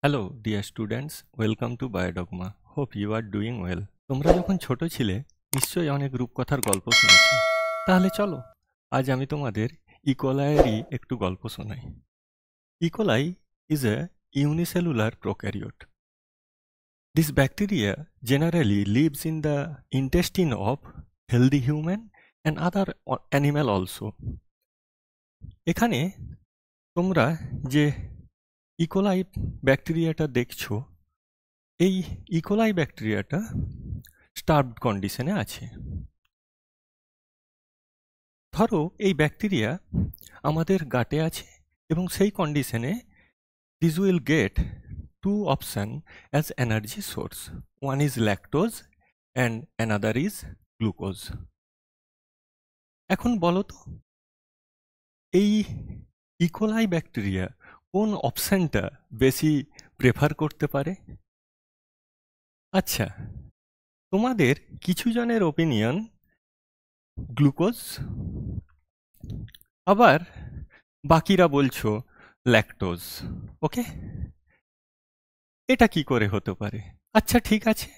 Hello dear students, welcome to Biodogma. Hope you are doing well. তোমরা যখন ছোট ছিলে নিশ্চয়ই অনেক রূপকথার গল্প শুনেছ। তাহলে চলো আজ আমি তোমাদের ইকোলাইয়েরই একটু গল্প শোনাই। E. coli is a unicellular prokaryote. This bacteria generally lives in the intestine of healthy human and other animal also. এখানে তোমরা যে ইকোলাই ব্যাকটেরিয়াটা দেখছো, এই ইকোলাই ব্যাকটেরিয়াটা স্টার্ভড কন্ডিশনে আছে। ধরো এই ব্যাকটেরিয়া আমাদের গাটে আছে এবং সেই কন্ডিশনে this will get two option as energy source. One is lactose and another is glucose. এখন বলো তো এই ইকোলাই ব্যাকটেরিয়া কোন অপশনটা বেশি প্রেফার করতে পারে? আচ্ছা, তোমাদের কিছু জনের ওপিনিয়ন গ্লুকোজ, আবার বাকিরা বলছো ল্যাকটোজ। ওকে, এটা কি করে হতে পারে? আচ্ছা ঠিক আছে,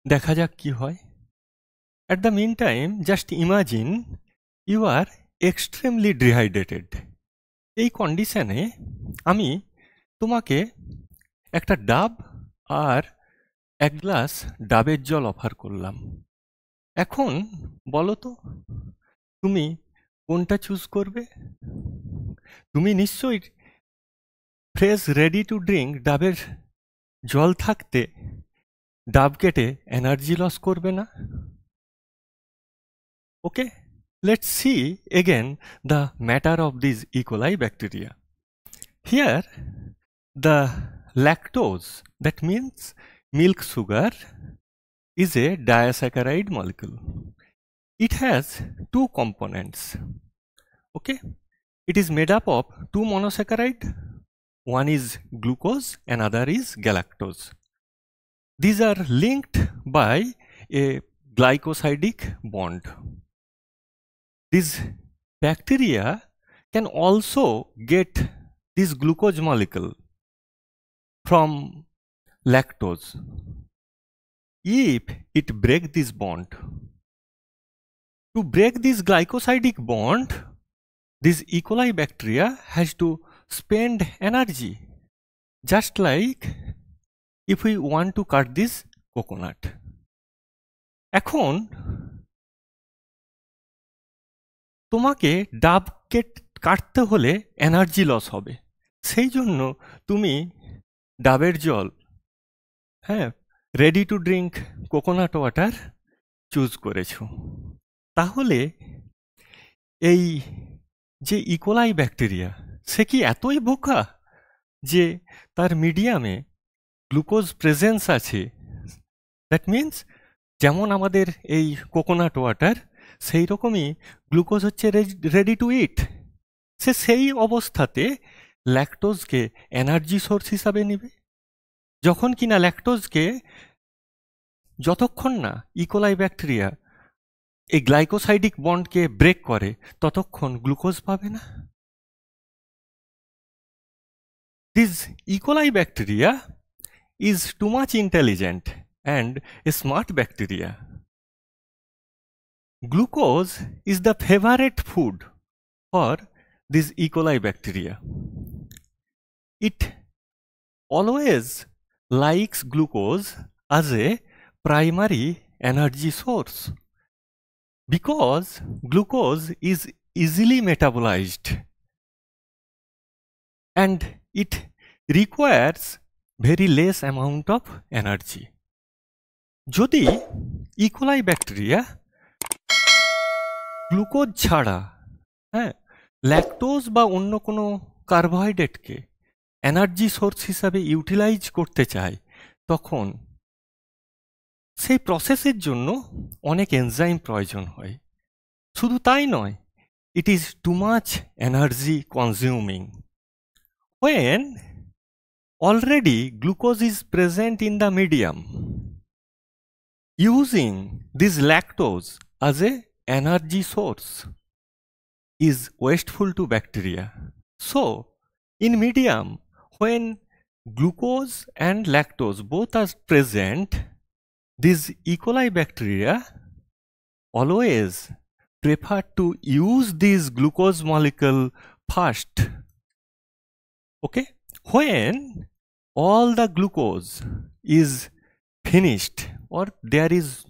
দেখা যাক কি হয়। At the mean time just imagine you are extremely dehydrated. এই কন্ডিশনে আমি তোমাকে একটা ডাব আর এক গ্লাস ডাবের জল অফার করলাম। এখন বলো তো তুমি কোনটা চুজ করবে? তুমি নিশ্চয়ই ফ্রেশ রেডি টু ড্রিঙ্ক ডাবের জল থাকতে ডাব কেটে এনার্জি লস করবে না। Okay, let's see again the matter of this E coli bacteria. Here the lactose, that means milk sugar, is a disaccharide molecule. It has two components. Okay, it is made up of two monosaccharide. One is glucose, another is galactose. These are linked by a glycosidic bond. This bacteria can also get this glucose molecule from lactose if it break this bond. To break this glycosidic bond, this E. coli bacteria has to spend energy, just like if we want to cut this coconut. এখন তোমাকে ডাব কাটতে হলে energy loss হবে, সেই জন্য তুমি ডাবের জল, ready to drink coconut water choose করেছো। তাহলে এই যে ইকোলাই ব্যাকটেরিয়া, সে কি এতই বোকা যে তার মিডিয়ামে গ্লুকোজ প্রেজেন্স আছে? দ্যাট মিনস যেমন আমাদের এই কোকোনাট ওয়াটার, সেই রকমই গ্লুকোজ হচ্ছে রেডি টু ইট। সে সেই অবস্থাতে ল্যাকটোজকে এনার্জি সোর্স হিসাবে নেবে, যখন কিনা ল্যাকটোজকে যতক্ষণ না ইকোলাই ব্যাকটেরিয়া এই গ্লাইকোসাইডিক বন্ডকে ব্রেক করে ততক্ষণ গ্লুকোজ পাবে না। This E coli bacteria is too much intelligent and a smart bacteria. Glucose is the favorite food for this E. coli bacteria. It always likes glucose as a primary energy source because glucose is easily metabolized and it requires very less amount of energy. যদি E. coli bacteria glucose ছাড়া lactose বা অন্য কোনো কার্বোহাইড্রেটকে energy source হিসাবে utilise করতে চায়, তখন সেই প্রসেসের জন্য অনেক এনজাইম প্রয়োজন হয়। শুধু তাই নয়, it is too much energy consuming. when already glucose is present in the medium, using this lactose as a energy source is wasteful to bacteria. So in medium, when glucose and lactose both are present, these E. coli bacteria always prefer to use this glucose molecule first. Okay, when all the glucose is finished or there is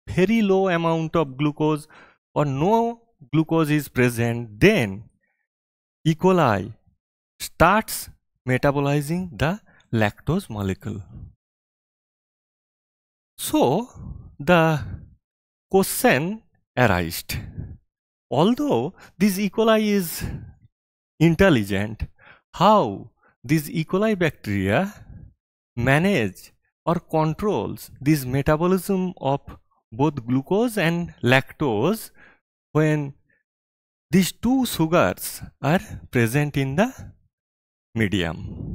very low amount of glucose or no glucose is present, then E. coli starts metabolizing the lactose molecule. So the question arises, although this E. coli is intelligent, how these E. coli bacteria manage or controls this metabolism of both glucose and lactose when these two sugars are present in the medium.